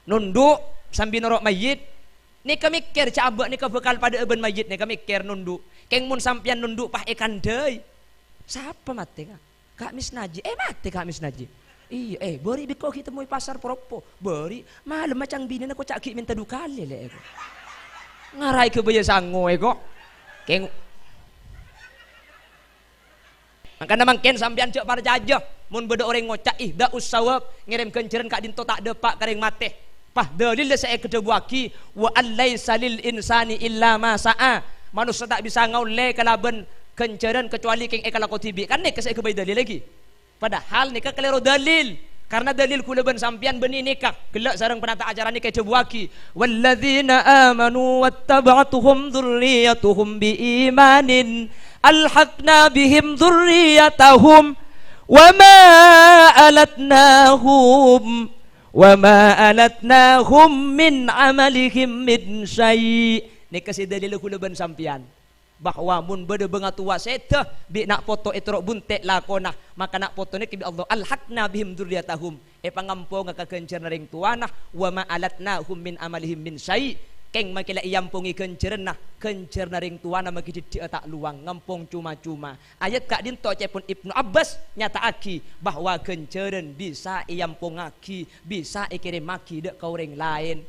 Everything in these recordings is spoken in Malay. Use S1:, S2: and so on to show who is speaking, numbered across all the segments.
S1: nunduk sambil norok mayit. Nika mikir cabak nika bekal pada eben mayit nika mikir nunduk. Keng mun sampian nunduk pah ikan deui. Siapa mati Kak Misnaji? Mati Kak Misnaji. Iya, beri biko kita mau pasar propo. Beri malam macam bini nak cak ki minta dukali le. Ngarai ke baya sango kok. Keng makanya mangken sampian cek para jajah mun beda orang ngocak da usawab ngirim kenceran kak dinto tak depak kareng mate. Pah dalil saya kedebuaki wa allaisa lil insani illa ma sa'a. Manusia tak bisa ngaule kalaban kenceran kecuali keng ekala kotibi. Kan nek saya kebai dalil lagi. Padahal nikah keliru dalil. Karena dalil kulaban sampian beni nikah gelak sareng penata acara nikah cebuaki walladzina amanu wattaba'tuhum dzurriyyatuhum biimanin alhaqna bihim dzurriyyatahum wama alatnahum min amalihim min syai'. Nikah si dalil kulaban sampian bahwa mun bede bengat tua seteh bi nak foto etrok buntek lakonah maka nak foto ni ke Allah alhaqna bihim dzurriyyatahum pangampung ka kencer ring tuanah wa ma alatnahum min amalihim min syai' keng makila iampungi kencerna kencer ring tuanah maki didik tak luang ngampung cuma-cuma. Ayat kak dinto cepun Ibnu Abbas nyata aki bahwa kenceren bisa iampungaki bisa ikirim maki dek kau ring lain.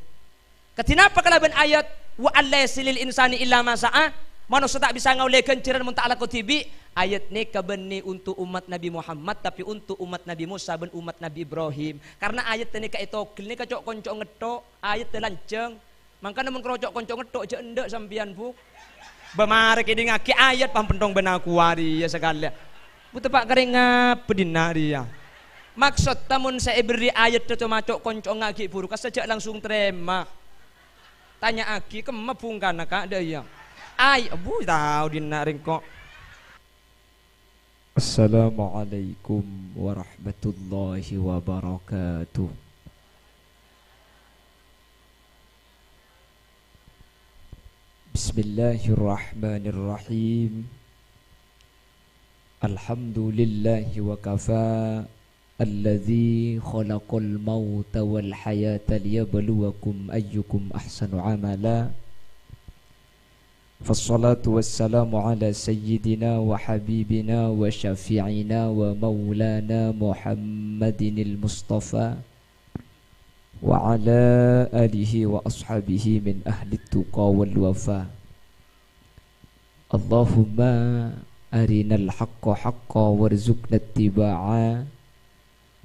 S1: Ketinapa kalaban ayat wa allailil insani illa ma sa'a. Manusia tak bisa ngaulai kenceran muntah ala kotibi. Ayat ni kabeni untuk umat Nabi Muhammad tapi untuk umat Nabi Musa dan umat Nabi Ibrahim. Karena ayat ni ka itokil ni kacok koncok ngetok ayat lanceng. Maka namun kerocok koncok ngetok je endak sampian bu. Bemarik ini ngaki ayat pampentong benaku wari ya sekali. Buta pak kering ngapedinari ya. Maksud tamun saya beri ayat tu macok koncok ngaki buruk sejak langsung terima. Tanya aki kemapungkan kak ada ya. Abu tahu dinaring kok.
S2: Assalamualaikum warahmatullahi wabarakatuh. Bismillahirrahmanirrahim. Alhamdulillahi wa kafa. Alladzi khalaqal mauta wal hayata liyabluwakum ayyukum ahsanu amala. فالصلاة والسلام على سيدنا وحبيبنا وشفيعنا ومولانا محمد المصطفى وعلى آله وأصحابه من أهل التقى والوفاء. اللهم أرنا الحق حقا وارزقنا اتباعا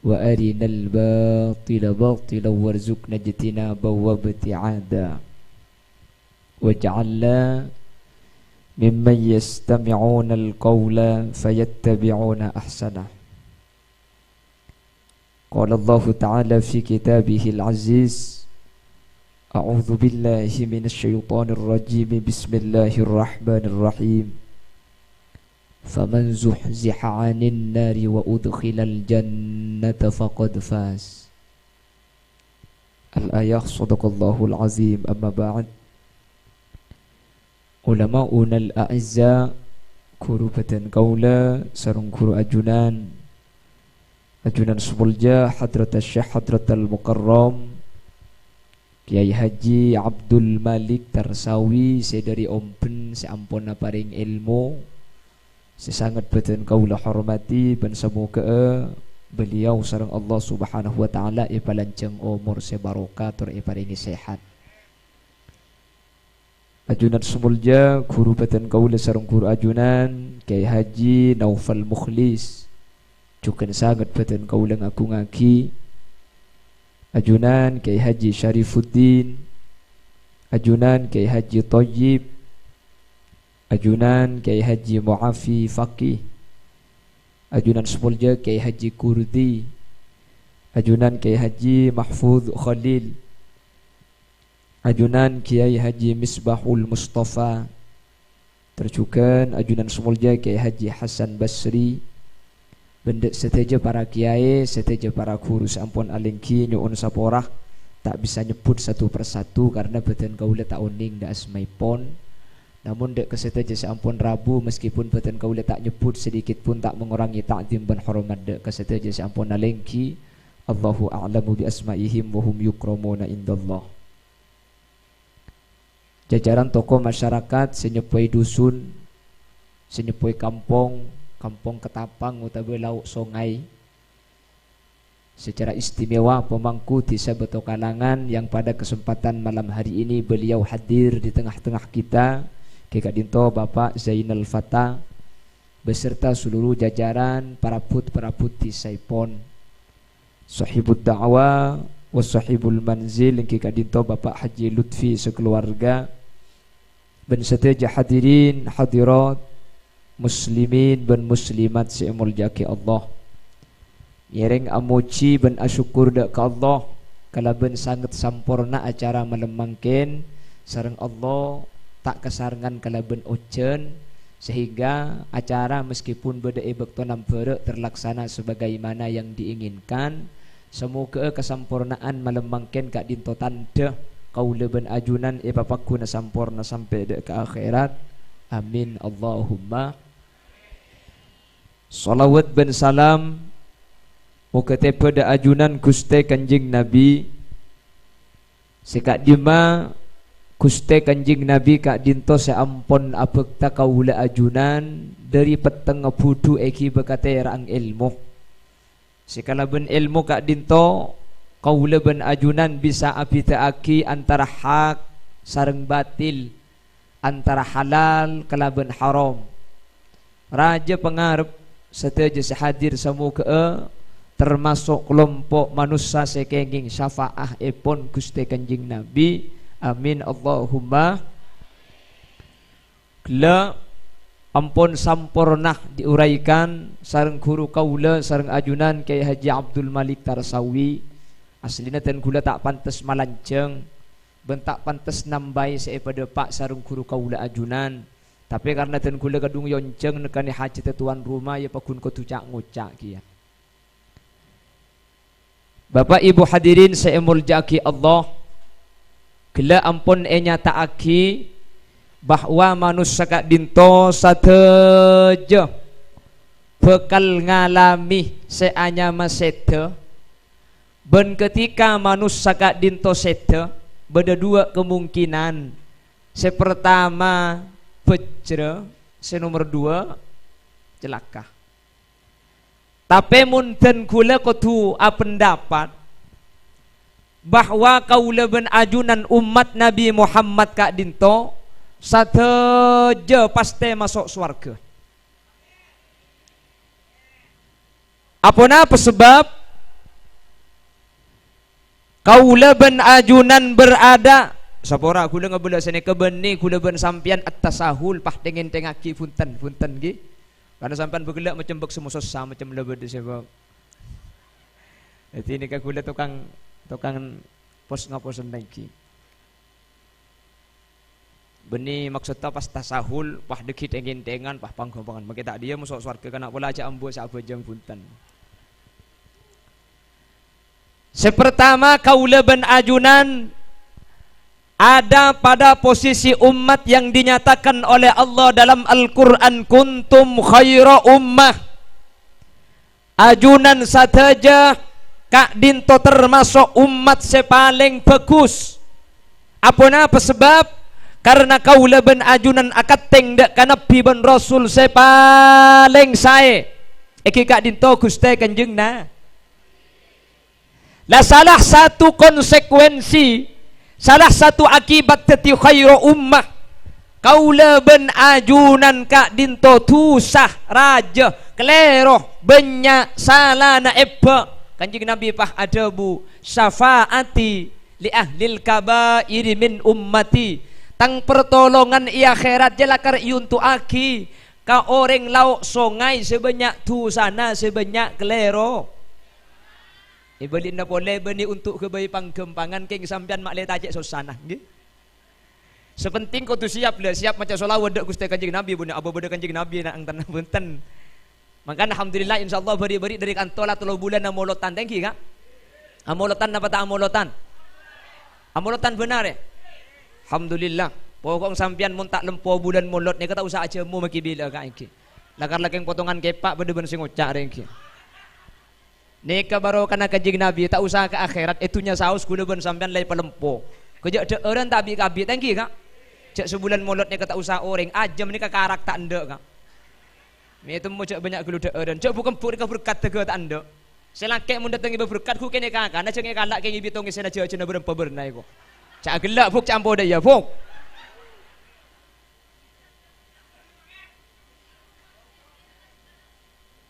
S2: وأرنا الباطل باطلا وارزقنا اجتنابا وابتعادا واجعلنا ممن يستمعون القول فيتبعون أحسنه. قال الله تعالى في كتابه العزيز أعوذ بالله من الشيطان الرجيم بسم الله الرحمن الرحيم فمن زحزح عن النار وأدخل الجنة فقد فاز. الآية. صدق الله العظيم. أما بعد Ulama'una al-a'izza kurubatan kaula sarung kuru ajunan sebulja hadratas syekh hadratal mukarram Kiai Haji Abdul Malik Tarsawi sedari ompen seampun paring ilmu sesangat beten kaula hormati ben semoga beliau sareng Allah Subhanahu wa taala ipalanceng umur sebarokah tur iparingi sehat. Ajunan semulja guru batan kaula sareng guru ajunan Kiai Haji Naufal Mukhlis cuken sangat batan kaula ngaku ngaki ajunan Kiai Haji Syarifuddin ajunan Kiai Haji Thayyib ajunan Kiai Haji Muafi Faqih ajunan semulja Kiai Haji Kurdi ajunan Kiai Haji Mahfuz Khalil ajunan Kiai Haji Misbahul Mustafa tercukan ajunan semulja Kiai Haji Hasan Basri bendek seteja para kiai seteja para guru sampun alengki nyuun saporah tak bisa nyebut satu persatu karena beten kaula tak uning da asmaipon namun dek keseteja sampun rabu meskipun beten kaula tak nyebut sedikit pun tak mengurangi takdim dan hormat dek keseteja sampun alengki Allahu a'lamu bi asma'ihim wa hum yukramuna indallah. Jajaran tokoh masyarakat senyepoi dusun, senyepoi kampung, kampung Ketapang utawa lauk sungai, secara istimewa pemangku desa Beto Kalangan yang pada kesempatan malam hari ini beliau hadir di tengah-tengah kita, Kek Dinto Bapak Zainal Fata beserta seluruh jajaran paraput di Saipon, sahibud da'wa wa sahibul manzil Kek Dinto Bapak Haji Lutfi sekeluarga, ben seteja hadirin hadirat muslimin ben muslimat se'emul jaki Allah. Yereng amuci ben asyukur dak ke Allah kala ben sangat sampurna acara malam mangkin sareng Allah tak kesarengan kala ben ocen sehingga acara meskipun beda bekto nampere terlaksana sebagaimana yang diinginkan. Semoga kesempurnaan malam mangkin Kak Dinto tanda kaula ben ajunan papaku na sampurna sampai dek ke akhirat. Amin Allahumma. Salawat ben salam mukate pada ajunan Gusti Kanjeng Nabi sekak dima Gusti Kanjeng Nabi Kak Dinto seampun abekta kaula ajunan dari peteng budu eki bekate rang ilmu sekala ben ilmu Kak Dinto kaula ben ajunan bisa abitaaki antara hak sareng batil, antara halal kalaben haram. Raja pengarep seteja sehadir semoga termasuk kelompok manusia sekenging syafaah epon Gusti Kanjeng Nabi. Amin Allahumma. Kela ampun sampurnah diuraikan sareng guru kaula sareng ajunan Kyai Haji Abdul Malik Tarsawi. Aslina ten kula tak pantes malanceng, bentak pantes nambai sepada pak sarung guru kaula ajunan. Tapi karena ten kula kadung yonceng nekani haji tetuan rumah ya pakun ko tucak ngucak kia. Bapak Ibu hadirin seemul jaki Allah, kela ampun nyataaki bahwa manusia Kak Dinto sateja bekal ngalami seanya masete. Ben ketika manusia Kak Dinto sete beda dua kemungkinan. Sepertama bejre, senomor dua celaka. Tapi munten kula kudu pendapat bahwa kaula ben ajunan umat Nabi Muhammad Kak Dinto sateja pasti masuk surga. Apa sebab kaula ben ajunan berada sapora kula ngabela sene kebeni kula ben sampian at-tasahul pah dengen tengaki punten gi karena sampean begelak macam bek semua susah macam lebih di sebab jadi ini kula tukang pos ngaposen lagi beni maksudnya pas tasahul pah deki tengen tengan pah panggampangan maka tak dia masuk surga kana pula aja ambu sahabat jeng punten. Sepertama kaula ben ajunan ada pada posisi umat yang dinyatakan oleh Allah dalam Al-Quran kuntum khaira ummah. Ajunan saja Kak Dinto termasuk umat sepaling bagus. Apa sebab? Karena kaula ben ajunan akad tengdak Nabi ben Rasul sepaling sae. Eki Kak Dinto Gusti Kanjeng na. Lah salah satu konsekuensi, salah satu akibat teti khairu ummah kaula ben ajunan Kak Dinto tusah raja kelero banyak salana ebba Kanjeng Nabi pah adabu syafaati li ahlil kabairi min ummati tang pertolongan i akhirat jelakar yuntu aki ka orang lauk sungai sebanyak tusana sebanyak kelero. Ibalik na boleh beni untuk kebayi panggempangan keng sampean mak le tajek susana nggih. Sepenting kau tu siap lah, siap macam solawat dak Gusti Kanjeng Nabi bunda apa benda Kanjeng Nabi nak angtan punten. Maka alhamdulillah insyaallah beri-beri dari kantor 3 bulan amolotan thank you kak. Amolotan apa tak amolotan? Amolotan benar ya? Alhamdulillah. Pokok sampean mun tak lempo bulan molot ni kata usah aja mu maki bila kak iki. Lakar lakeng potongan kepak benda ben sing ucak rengki.
S1: Nika baru kana kajing Nabi tak usah ke akhirat itunya saus kula ben sampean lai pelempo. Kejak de orang tak abi tangki kak. Cek sebulan molot nika tak usah orang ajam nika karak tak ndek kak. Mi itu mau cek banyak gelu de orang. Cek bukan pur ka berkat tege tak ndek. Selake mun datangi berkat ku kene kakak. Na cenge kalak ke bitongi sena cena berempa bernai ko. Cak gelak fuk campur dia fuk.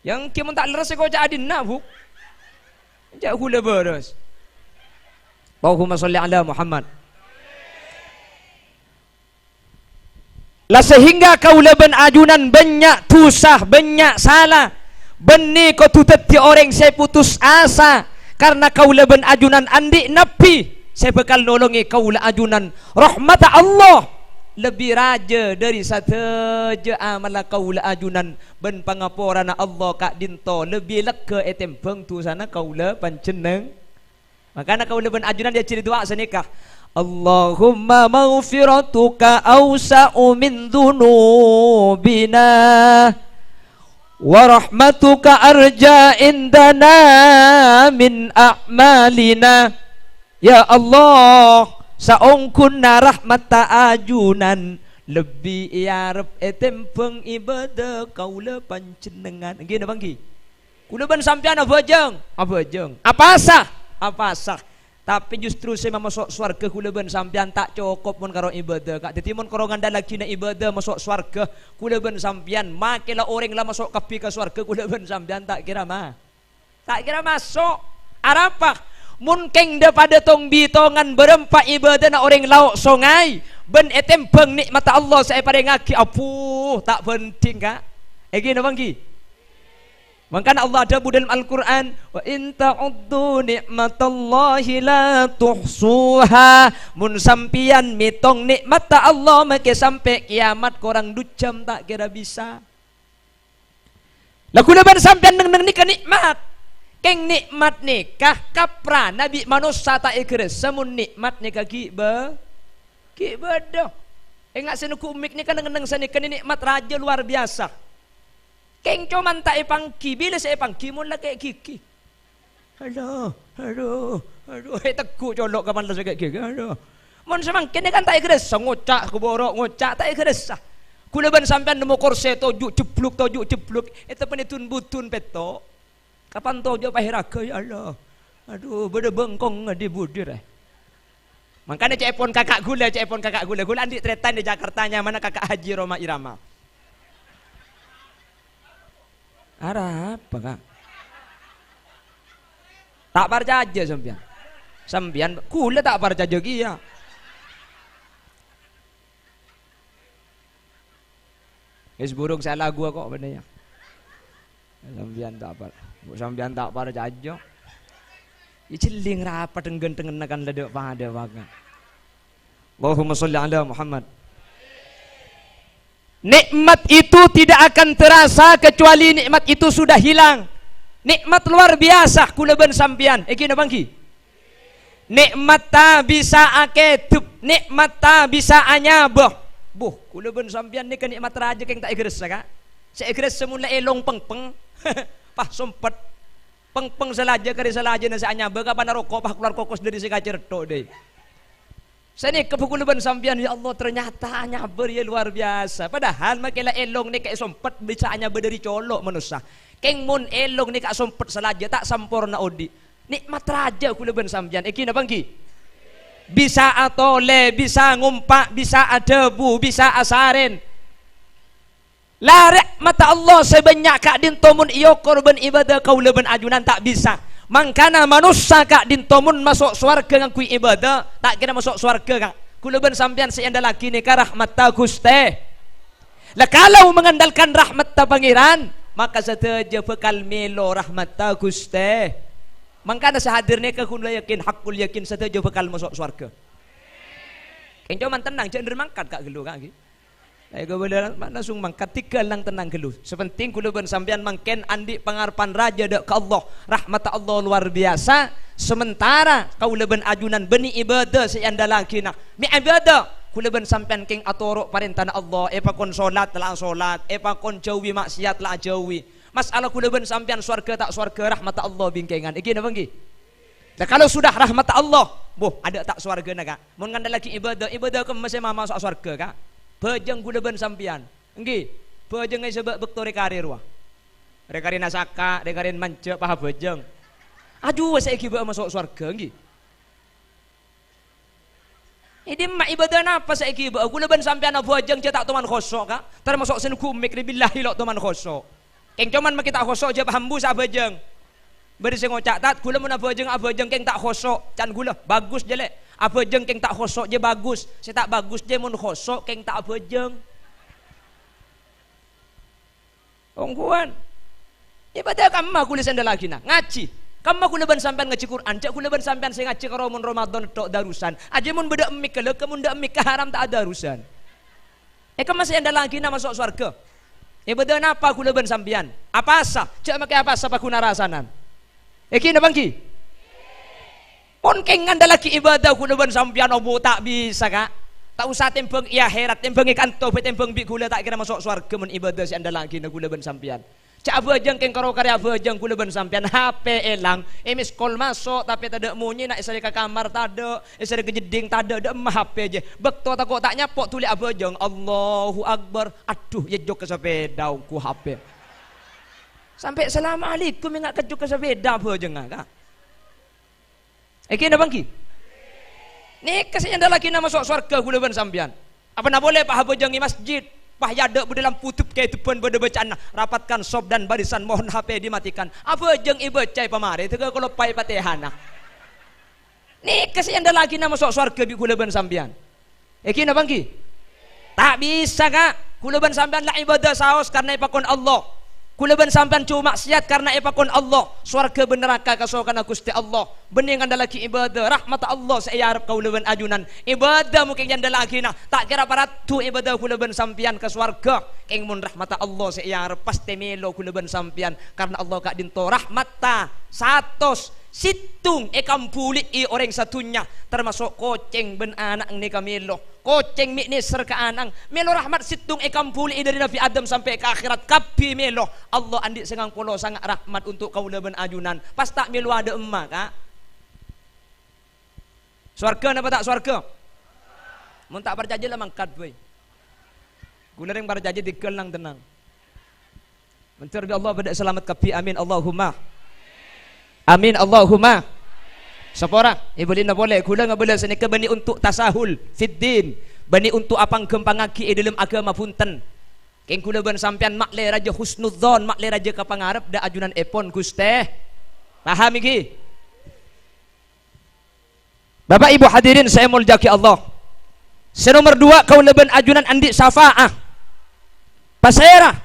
S1: Yang kimun tak leres ko cak adin nak fuk. Jak hula beres. Allahumma sholli ala Muhammad. Lah sehingga kau leben ajunan banyak tusah, banyak salah. Beni kau tuteti orang saya putus asa karena kau leben ajunan andi nabi. Saya bakal nolongi kau la ajunan rahmat Allah. Lebih raja dari sateja amala kau la ajunan ben pangaporana Allah kak dinto lebih lega etempeng tu sana kau la panceneng. Makanya kau la ben ajunan dia ciri doa senikah. Allahumma maghfiratuka awsa'u min dhunubina wa rahmatuka arja indana min a'malina. Ya Allah, saongkunna rahmata ajunan lebih iarep etempeng ibadah kaula panjenengan. Nggih napa nggih? Kula ban sampean apa jeng? Apa jeng? Apa sah? Apa sah? Tapi justru saya masuk swarga kula ben sampean tak cukup mun karo ibadah kak. Dadi mun karo ngandal lagi na ibadah masuk swarga kula ben sampean makelah orang lah masuk kapi ka swarga kula ben sampean tak kira mah. Tak kira masuk. Arapah mun keng pada tong bitongan berempat ibadah na orang lauk sungai ben etempeng nikmat Allah saya pada ngaki apuh tak penting kak. Egi napa nggih? Makanya Allah ada dalam Al-Quran wa in ta'uddu ni'matallahi la tuhsuha. Mun sampian mitong nikmat ta Allah make sampai kiamat korang ducam tak kira bisa. Lagu leban sampian neng nikah nikmat. Keng nikmat nikah kapra Nabi manusia tak ikhlas semun nikmat nikah kiba dah. Enggak senuku umik nikah neng senikah nikmat raja luar biasa. Keng cuman tak ipangki bila saya pangki mun lah kayak kiki. Aduh. Teguh colok kapan lah kayak kiki. Aduh. Mun semangkin kan tak ikhlas ngocak kuborok ngocak tak ikhlas. Kula ban sampean nemu kursi tojuk jebluk. Itu penitun butun peto. Kapan tojuk pahiraga ya Allah. Aduh beda bengkong di budir. Makanya cepon kakak gula. Gula andi tretan di Jakartanya mana kakak Haji Roma Irama. Arah apa kak? Tak percaya sampian kula tak percaya kia. Es burung salah gua kok benernya. Sampian tak percaya. Iceling rapat tengen akan ledek pada waga. Allahumma sholli ala Muhammad. Nikmat itu tidak akan terasa kecuali nikmat itu sudah hilang. Nikmat luar biasa kula ben sampian. Iki napa nggih? Nikmat ta bisa akedup, nikmat ta bisa anyabah. Buh, kula ben sampian nika nikmat raja keng tak igres kak. Saya igres semula elong pengpeng. Pah sompet. Pengpeng selaja kari selaja na sa anyabah kapan naroko pah keluar kokos dari si kacerto deh. Saya ni kepukuluban sampian ya Allah ternyata nyaber ya luar biasa. Padahal makila elong ni kaya sompet bisa nyaber dari colok manusia. Keng mun elong ni kaya sompet salaja tak sampurna odi. Nikmat raja kuluban sampian. Iki napa nggih? Bisa atole, bisa ngumpak, bisa adebu, bisa asaren. Larek mata Allah sebanyak kak dintomun iyo korban ibadah kauluban ajunan tak bisa. Mangkana manusia kak dintomun masuk swarga ngakui ibadah tak kira masuk swarga kak. Kuluban sampean seanda lagi ni ka rahmat ta Gusti. Lah kalau mengandalkan rahmat ta pangeran maka sateja bekal melo rahmat ta Gusti. Mangkana sahadir ni ka kun yakin hakul yakin sateja bekal masuk swarga. Keng cuman tenang jangan mangkat kak gelu kak. Ayo boleh langsung mangkat tiga lang tenang gelu. Sepenting kuluban sampean mangken andi pangarpan raja dak ke Allah. Rahmat Allah luar biasa. Sementara kauluban ajunan beni ibadah seanda lagi nak. Mi ibadah kuluban sampean king atoro parentana Allah. Epa kon solat lah solat, epa kon jauhi maksiat lah jauhi. Masalah kula ben sampean swarga tak swarga rahmat Allah bingkengan. Iki napa nggih? Nah, kalau sudah rahmat Allah, boh ada tak swarga na kak? Mun ngandel lagi ibadah ke masih mama masuk swarga kak? Bejeng kula ben sampean. Nggih. Bejeng ai sebab bektore karir wah. Rekarin nasaka, rekarin mance paha bejeng. Aduh saiki bae masuk swarga nggih. Ini mak ibadah napa saiki bae kula ben sampean bejeng cetak teman khosok kak? Termasuk sen kumik billahi lo teman khosok. Keng cuman makita khosok je hambu sa bejeng. Beri sing ngocak tat kula mun abejeng keng tak khosok can gula bagus je lek. Abejeng keng tak khosok je bagus. Saya tak bagus je mun khosok keng tak abejeng. Ongkuan. Ibadah kamma kula senda lagi nah ngaji. Kamma kula ban sampean ngaji Quran, cak kula ban sampean sing ngaji karo mun Ramadan tok darusan. Aja mun beda emik kelek mun ndak emik haram tak ada darusan. Kamma senda lagi na masuk surga. Ibadah napa kula ban sampean? Apa asa? Cak make apa asa pa kuna rasanan? Eki na bangki? Pon keng ngandal lagi ibadah kula ban sampean obo tak bisa kak. Tak usah tembeng iya herat, tembeng ikan tobe, tembeng bi gula tak kira masuk surga mun ibadah si anda lagi na kula ban sampean. Cak abajang keng karo karya abajang kula ban sampean HP elang, miss call masuk tapi tak ada munyi nak isari ke kamar tak ada, isari ke jeding tak ada emah HP je. Bekto tak kok tak nyapok tulis abajang Allahu Akbar. Aduh ya jok ke sepeda ku HP. Sampai assalamualaikum enggak kejuk ke sepeda abajang kak. Eki na bangki? Nih kasih anda lagi nama masuk surga kula ban sampean. Apa nak boleh pak abajang di masjid? Pah yada berdalam putup kayak depan pada bacaan rapatkan sob dan barisan mohon HP dimatikan. Apa jeng ibacai pamare tega kalau pai patehana. Nih kasih anda lagi nama sok surga bi kula ban sampean. Eki na bangki? Tak bisa kak. Kula ban sampean la ibadah saos karena ipakon Allah. Kula ban sampean cuma maksiat karena ipakon Allah. Surga ben neraka kasokan Gusti Allah. Bening anda lagi ibadah rahmat Allah saya arep kula ban ajunan. Ibadah mungkin anda lagi nah tak kira paratu ibadah kula ban sampean ke surga. Keng mun rahmat Allah saya arep pasti melo kula ban sampean karena Allah kak dinto rahmatta satos situng kampuli orang satunya termasuk koceng ben anak ni kamelo. Koceng mi ni ser ke anang melo rahmat situng kampuli dari Nabi Adam sampai ke akhirat kapi melo. Allah andi sengang polo sangat rahmat untuk kaula ben ajunan. Pas tak melo ada emak kak. Swarga napa tak swarga? Mun tak percaya lah mangkat boy. Gula ring percaya dikel nang tenang. Mencari Allah pada selamat kapi amin Allahumma. Amin Allahumma. Sapora, boleh na boleh. Kula nga boleh senika bani untuk tasahul fiddin. Bani untuk apang kempangaki dalam agama punten. Keng kula ban sampean makle raja husnudzon, makle raja kapangarep da ajunan epon Guste. Paham iki? Bapak Ibu hadirin saya muljaki Allah. Senomor 2 kaula ban ajunan andi syafaah. Pasera.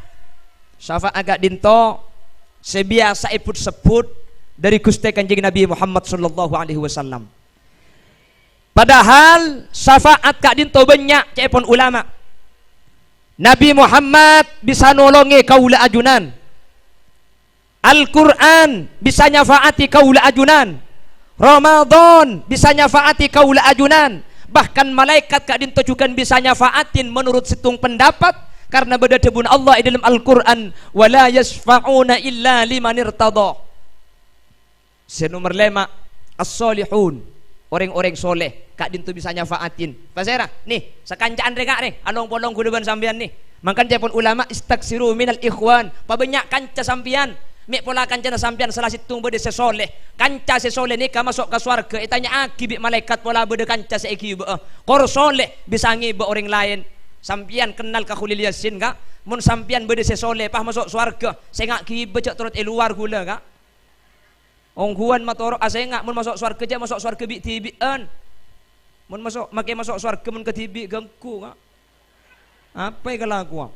S1: Syafaah agak dinto sebiasa iput sebut dari Gusti Kanjeng Nabi Muhammad sallallahu alaihi wasallam. Padahal syafaat kak dinto banyak cepon ulama. Nabi Muhammad bisa nolongi kaula ajunan. Al-Quran bisa nyafaati kaula ajunan. Ramadan bisa nyafaati kaula ajunan. Bahkan malaikat kak dinto juga bisa nyafaatin menurut situng pendapat karena beda debun Allah di dalam Al-Quran wala yasfa'una illa liman irtada. Senomor 5 as-solihun, orang-orang soleh kak dintu bisa nyafaatin. Pasera nih sakancaan reka nih along polong kuduban sampean nih. Makan cepon ulama istaksiru minal ikhwan, pabanyak kanca sampean. Mek pola kanca sampean salah situng bede sesoleh. Kanca sesoleh nih ka masuk ke swarga itanya aki bi malaikat pola bede kanca seiki be. Kor soleh bisa ngibe orang lain. Sampean kenal ka Khulil Yasin kak? Mun sampean bede sesoleh pah masuk swarga. Saya ngak kibe cak turut luar gula kak. Ongguan matoro asai ngak mun masuk swarga aja masuk swarga bi tibian. Mun masuk make masuk swarga mun ketibi gangku kak. Apa yang kelakuan?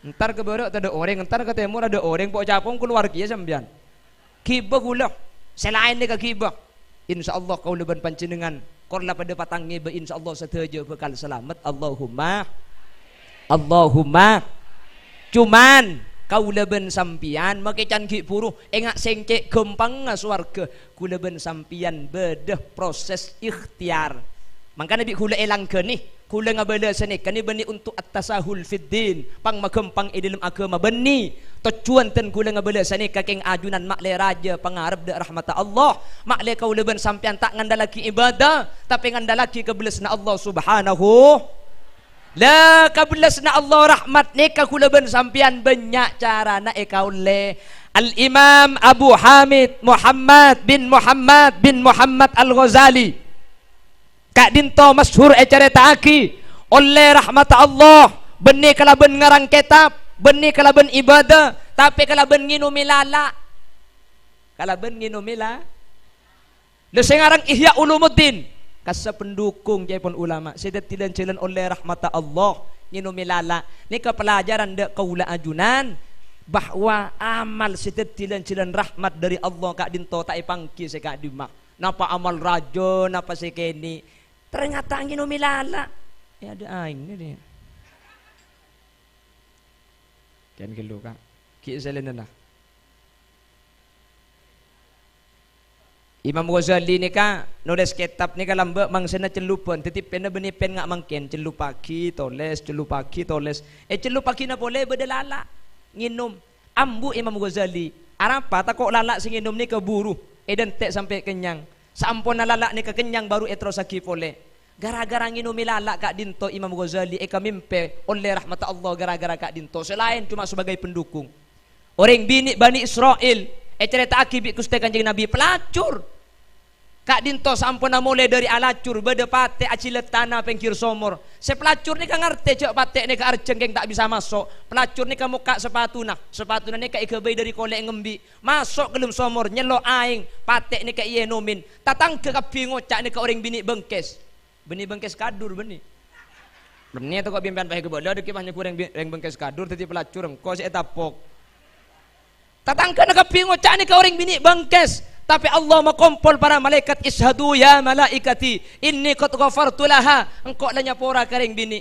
S1: Entar ke barat ada orang, entar ke timur ada orang, pok capung keluar kia sampean. Kibah gula, selain ni ke kibah. Insyaallah kau leban pancenengan, korla pada patangi be insyaallah setuju bekal selamat. Allahumma, Allahumma. Cuman kau leban sampian, make can ki puru, engak sengcek gempang swarga. Kau leban sampian bedah proses ikhtiar. Maka Nabi kula elang ke nih. kula ngabala sani kani beni untuk at-tasahul fid din pang magempang dalam agama beni tujuan ten kula ngabala sani kakeng ajunan mak le raja pangarep de rahmat Allah mak le kaula ben sampean tak ngandalaki ibadah tapi ngandalaki kebelasna Allah subhanahu la kebelasna Allah rahmat ni ka kula ben sampean banyak carana kaule Al-Imam Abu Hamid Muhammad bin Muhammad Al-Ghazali Kak dinto masyhur cerita aki oleh rahmat Allah benih kalaban ngarang kitab benih kalaban ibadah tapi kalaban nginum milala kalaban nginum milala le ngarang Ihya Ulumuddin kasa pendukung jaipun ulama sedet tilan jalan oleh rahmat Allah nginum milala ni ke pelajaran de kaula ajunan bahwa amal sedet tilan jalan rahmat dari Allah kak dinto tak ipangki se kak dimak napa amal raja napa sekeni ternyata angin milala ya ada aing ni dia kan gelo kak ki selenan lah Imam Ghazali ni kak nulis kitab ni kalamba mangsana celupon tetapi pena beni pen ngak mangken celu pagi toles celu pagi na boleh bedelala nginum ambu Imam Ghazali arapa takok lala sing nginum ni keburu dan tek sampai kenyang sampun lalak ni kekenyang baru terus lagi boleh gara-gara nginum lalak kak dinto Imam Ghazali mimpe oleh rahmat Allah gara-gara kak dinto selain cuma sebagai pendukung orang bini Bani Israel cerita akibit kuste kanjeng Nabi pelacur kak dinto sampun mulai dari alacur beda pate acilet tanah pengkir somor sepelacur ni ka ngerti cek pate ni ka arjeng keng tak bisa masuk pelacur ni ka muka sepatu nah ni ka ikebai dari kolek ngembi masuk ke dalam somor nyelo aing pate ni ka iye nomin tatang ke kapingo cak ni ka orang bini bengkes kadur beni itu kok bimpian pahe kebola deki banyak kurang bengkes kadur tadi pelacur engko si etapok tatang ke kapingo cak ni ka orang bini bengkes tapi Allah makompol para malaikat ishadu ya malaikati inni qad ghafartu laha engkau lanya pora kering bini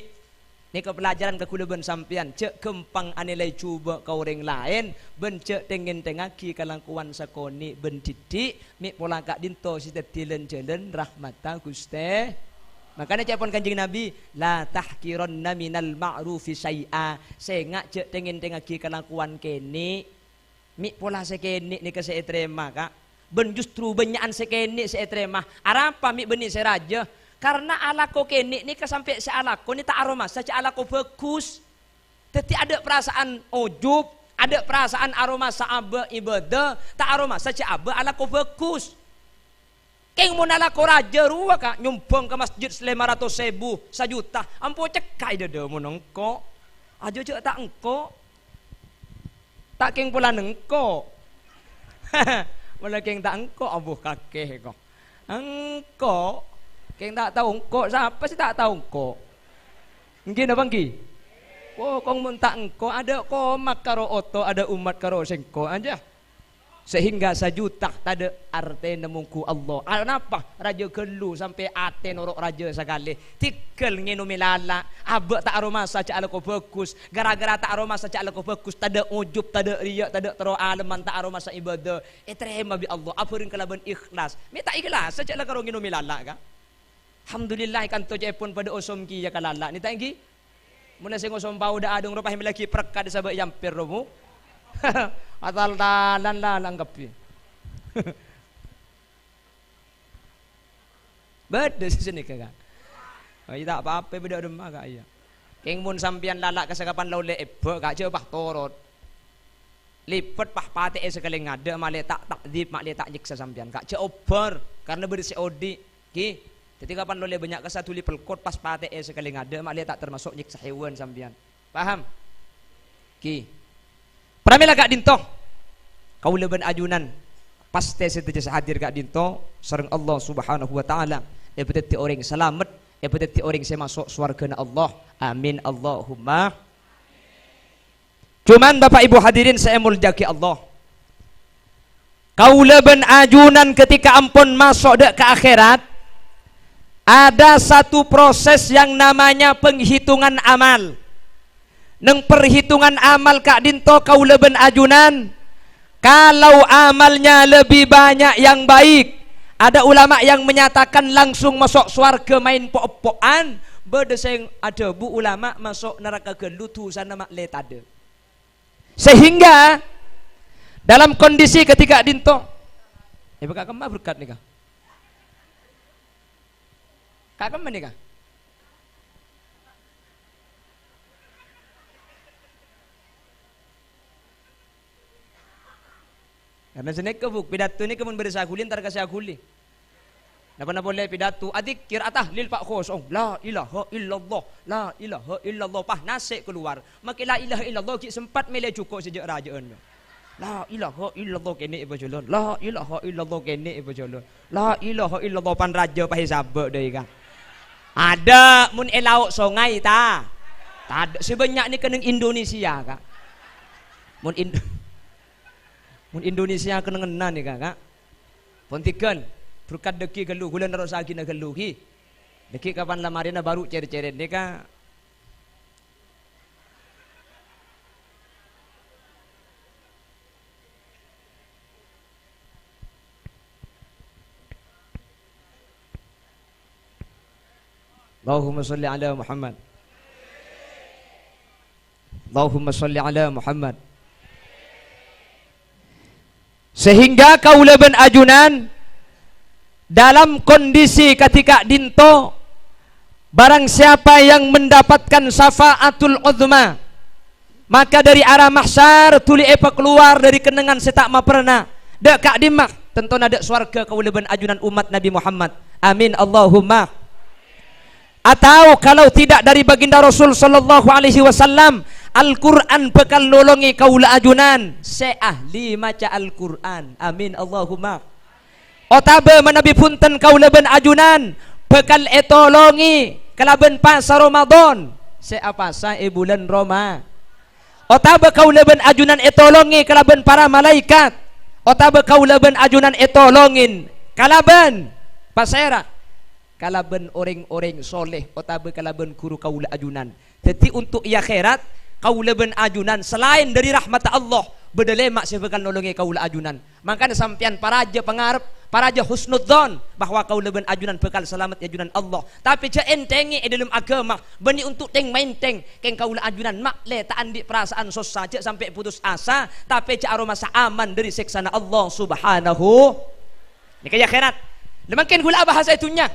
S1: ni ke pelajaran ke kulaban sampian cek kempang anilai cuba ka orang lain ben cek tengen tengaki kalangkuan sakoni ben didik mi pola kak dinto sida tilen jelen rahmata Guste makanya cepon kanjeng Nabi la tahkiranna minal ma'rufi syai'a sengak cek tengen tengaki kalangkuan kene mi pola sekene ni ke seetrema kak ben justru benyakan sekene seetremah arapa mi beni seraja karena alako kene ni kesampai sealako ni tak aroma saja alako bagus tetapi ada perasaan ujub ada perasaan aroma saaba ibadah tak aroma saja aba alako bagus keng mun alako raja ruwa kak nyumbang ke masjid 500.000 1 juta ampo cekai dede mun engko aja cek tak engko tak keng pula engko Mula keng tak engkau abuh kakek kau. Engkau keng tak tahu engkau siapa sih tak tahu engkau. Mungkin apa ngki? Oh kong mun tak engkau ada komak karo oto ada umat karo sengko aja. Sehingga 1 juta tak ada arti nemungku Allah. Kenapa? Raja gelu sampai ate norok raja sekali. Tikel nginum lala. Abak tak aroma saja alako bagus. Gara-gara tak aroma saja alako bagus. Tak ada ujub, tak ada riak, tak ada tero aleman, tak aroma sa ibadah. Terima bi Allah. Apurin kelaban ikhlas. Minta ikhlas saja lah karo nginum lala ka. Alhamdulillah kan to pun pada osom ki ya kalala. Ni tak ki. Mula sing osom pau da adung rupah lagi perkat sabak yampir romo. Atal dalan lalang kapi. Beda sini kakak. Ay tak apa-apa beda demah kak iya. Keng mun sampian lalak kesakapan laule ebe kak je pah torot. Lipet pah pate sekali ngade male tak takdib male tak nyiksa sampian kak je over karena berisi odi ki. Jadi kapan laule banyak kesatu lipel kot pas pate sekali ngade male tak termasuk nyiksa hewan sampian. Paham? Ki. Pramila kak dinto kau leban ajunan pasti setuju hadir kak dinto sareng Allah subhanahu wa ta'ala epeteti orang selamat epeteti orang saya masuk surga Allah amin Allahumma cuman bapak ibu hadirin saya muljaki Allah kau leban ajunan ketika ampun masuk dek ke akhirat ada satu proses yang namanya penghitungan amal. Neng perhitungan amal kak dinto kau leben ajunan kalau amalnya lebih banyak yang baik ada ulama yang menyatakan langsung masuk surga main pok-pokan berdeseng ada bu ulama masuk neraka gelu tu sana mak le tade. Sehingga dalam kondisi ketika dinto bekak kemah berkat nikah. Kak kemah nikah. Karena senek kebuk pidato ni kemun bersagulin tar kasih aguli. Napa boleh pidato adik kira tahlil Pak Khosong la ilaha illallah la ilaha illallah pah nasik keluar makin la ilaha illallah ki sempat mele cukup sejak rajaan la ilaha illallah kene ibu jalan la ilaha illallah kene ibu jalan la ilaha illallah pan raja pah sabak deui kan ada mun elauk songai ta ada sebanyak ni keneng Indonesia kak mun Indonesia kena ngena ni kak pontikan berkat deki gelu bulan naros lagi na gelu ki deki kapan lamarina baru ceri-ceri ni kak Allahumma salli ala Muhammad Allahumma salli ala Muhammad. Sehingga kaula ben ajunan dalam kondisi ketika dinto barang siapa yang mendapatkan syafaatul uzma maka dari arah mahsyar tuli epa keluar dari kenangan setak ma pernah dak kak dimah tentu ada swarga kaula ben ajunan umat Nabi Muhammad amin Allahumma. Atau kalau tidak dari baginda Rasul sallallahu alaihi wasallam Al-Quran bekal nolongi kaula ajunan seahli maca Al-Quran amin Allahumma. Otabe menabi punten kaula ben ajunan bekal etolongi kalaben pasa Ramadan seapa sa bulan Roma. Otabe kaula ben ajunan etolongi kalaben para malaikat. Otabe kaula ben ajunan etolongin kalaben pasera kalaben orang-orang soleh. Otabe kalaben guru kaula ajunan. Jadi untuk ia akhirat kaula ben ajunan selain dari rahmat Allah bedelemak sebekal nolongi kaula ajunan. Makanya sampian paraja pengarep paraja husnudzon bahwa kaula ben ajunan bekal selamat ajunan Allah. Tapi ja entengi dalam agama beni untuk teng main teng keng kaula ajunan mak le tak andi perasaan sos saja sampai putus asa tapi ja aroma aman dari siksana Allah Subhanahu. Ini kayak akhirat. Lemakin gula bahasa itunya.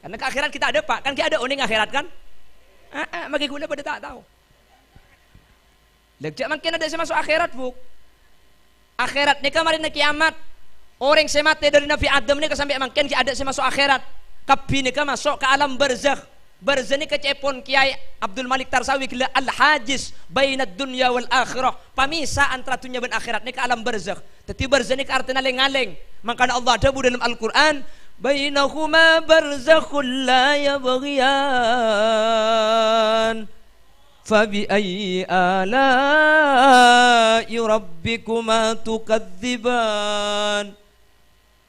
S1: Karena ke akhirat kita ada pak kan kita ada oning akhirat kan? Maki gula pada tak tahu. Lejak makin ada masuk akhirat buk. Akhirat ni kemarin kiamat. Orang semate dari Nabi Adam ni sampai makin ada masuk akhirat. Kapi ni masuk ke alam barzakh. Barzakh ni kecepon Kiai Abdul Malik Tarsawi kila al-hajiz bainad dunya wal akhirah. Pamisah antara dunia dan akhirat ni ke alam barzakh. Tapi barzakh ni ke artinya lengaleng. Makanya Allah ada dalam Al-Quran bainahuma barzakhul la yabghiyan fabi ayyi ala'i rabbikuma tukadziban.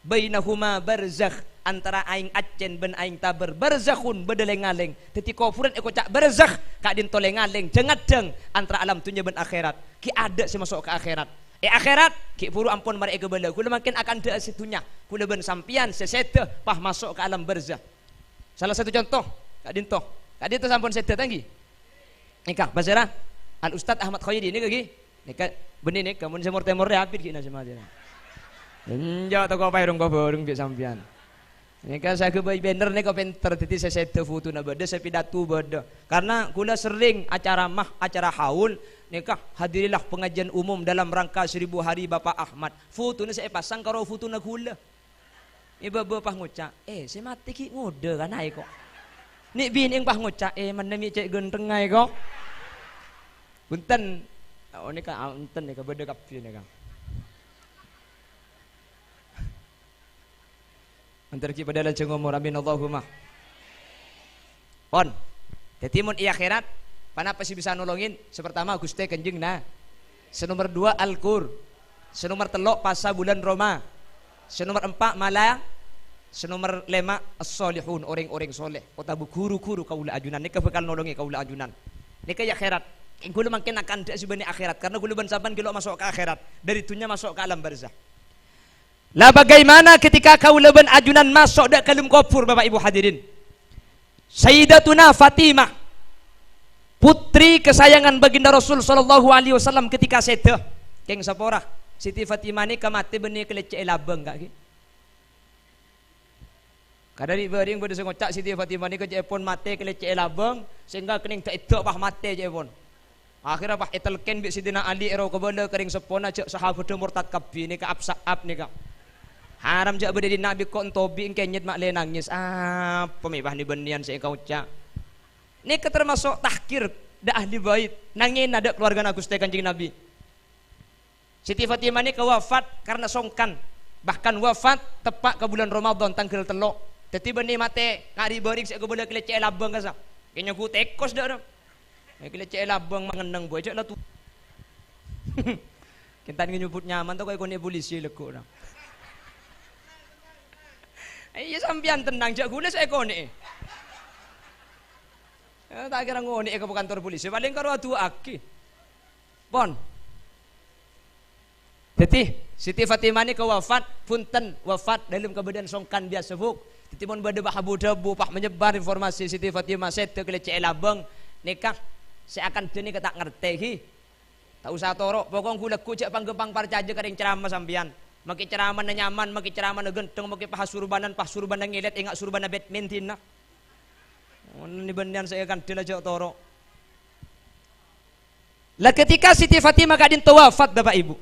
S1: Bainahuma barzakh antara aing acen ben aing taber barzakhun bedelengaleng teti kofuran eko cak barzakh kak din tolengaleng jengadeng antara alam dunia ben akhirat ki ada masuk ke akhirat. Akhirat ki puru ampun mari ke bala kula makin akan de situnya kula ben sampian sesete pah masuk ke alam barzakh. Salah satu contoh kak dinto sampun sete tanggi nikah basara al Ustad Ahmad Khairi ni lagi nikah benih ni kamun semur temur rapid kina semua dia enja to ko pairung ko borong bi sampian nikah saya ke banner ni ko penter titi sesete foto na beda saya pidato beda karena kula sering acara haul nikah hadirilah pengajian umum dalam rangka 1000 hari Bapak Ahmad. Foto ni saya pasang karo foto na kula. Iba-iba pah ngucak, saya mati ki ngode kan ai kok. Ni bin ing pah ngucak, mana mi cek genteng ai kok. Punten. Oh ni ka punten ni ka beda kapi ni ka. Antar ki pada lancung umur amin Allahumma. Pon. Jadi mun akhirat Panapa sih bisa nolongin? Sepertama Gusti Kanjeng nah. Senomor 2 Al-Qur. Senomor 3 pasa bulan Roma. Senomor 4 malah. Senomor 5 as-solihun orang-orang soleh. Otabu guru-guru kaula ajunan. Nika bakal nolongi kaula ajunan. Nika ya akhirat. Gula makin akan ada sebenarnya akhirat karena gula bansaban kilo masuk ke akhirat. Dari dunia masuk ke alam barzakh. Lah bagaimana ketika kaula ben ajunan masuk dak kalum kufur Bapak Ibu hadirin? Sayyidatuna Fatimah, putri kesayangan baginda Rasul sallallahu alaihi wasallam ketika seda keng sapora Siti Fatimah ni kamate benih kelecek labeng kak ki. Kadari bering pada ngocak Siti Fatimah ni ke pon mate kelecek labeng sehingga kening tak itu bah mate je pon. Akhirnya bah etelken bi Sidina Ali ero kebala kering sepona cek sahabat murtad kabbi ni ka apsaap ni kak. Haram jak berde di Nabi kok entobi engkenyet mak le nangis. Apa mebah ni benian saya kau cak. Ni termasuk tahkir da ahli bait. Nangin ada keluarga Gusti Kanjeng Nabi. Siti Fatimah ni kewafat karena songkan. Bahkan wafat tepat ke bulan Ramadan tanggal 3. Teti beni mate ngari bering saya kebala kelecek labang kasa. Kenya ku tekos dak. Kelecek labang mangeneng boy cak lah tu. Kintan nyebut nyaman tu kau kone polisi lekuk dah. Iya sampian tenang jak gula saya kone. Tak kira ngone ke kantor polisi paling karo adu aki. Pon. Jadi Siti Fatimah ni kewafat punten wafat dalam keadaan songkan biasa buk. Titi pun bade bahabu debu pak menyebar informasi Siti Fatimah set kelecek labang nikah saya akan deni ketak ngerti. Tak usah torok pokok gula kucek panggepang parcaja kering ceramah sampian. Maki ceramah na nyaman, maki ceramah na genteng, maki pasurbanan ngilet, ingat surbanan badminton nak. Ini bendian saya akan dilajak toro. Lah ketika Siti Fatimah kadin to wafat Bapak Ibu.